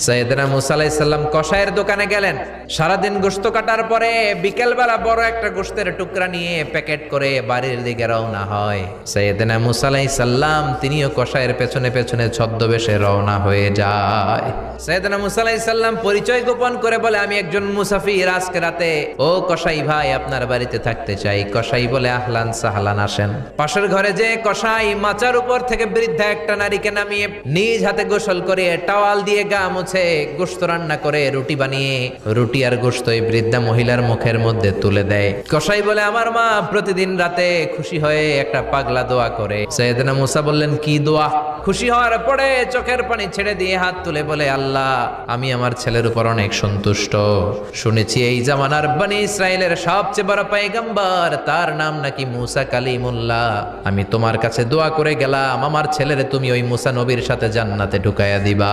সাইয়েদনা মুসা আলাইহিস সালাম কসাইয়ের দোকানে গেলেন। সারাদিন গোশত কাটার পরে বিকেলবেলা বড় একটা গোশতের টুকরা নিয়ে প্যাকেট করে বাড়ির দিকে রওনা হয়। সাইয়েদনা মুসা আলাইহিস সালাম তিনিও কসাইয়ের পেছনে পেছনে ছদ্মবেশে রওনা হয়ে যায়। সাইয়েদনা মুসা আলাইহিস সালাম পরিচয় গোপন করে বলে, আমি একজন মুসাফির, আজকে রাতে ও কসাই ভাই আপনার বাড়িতে থাকতে চাই। কসাই বলে, আহলান সাহলান, আসেন। পাশের ঘরে যে কসাই মাচার উপর থেকে বৃদ্ধা একটা নারীকে নামিয়ে নিজ হাতে গোসল করে টাওয়াল দিয়ে গা মুছে গোশত রান্না করে রুটি বানিয়ে রুটি আর গোশত এই বৃদ্ধা মহিলার মুখের মধ্যে তুলে দেয়। কসাই বলে, আমার মা প্রতিদিন রাতে খুশি হয়ে একটা পাগলা দোয়া করে। সাইয়েদনা মুসা বললেন, কি দোয়া? খুশি হওয়ার পরে চোখের পানি ছেড়ে দিয়ে হাত তুলে বলে, আল্লাহ, আমি আমার ছেলের উপর অনেক সন্তুষ্ট। শুনেছি এই জামানার বনি ইসরায়েলের সবচেয়ে বড় পয়গম্বর, তার নাম নাকি মুসা কালিমুল্লাহ। আমি তোমার কাছে দোয়া করে গেলাম, আমার ছেলেরে তুমি ওই মুসা নবীর সাথে জান্নাতে ঢুকাইয়া দিবা।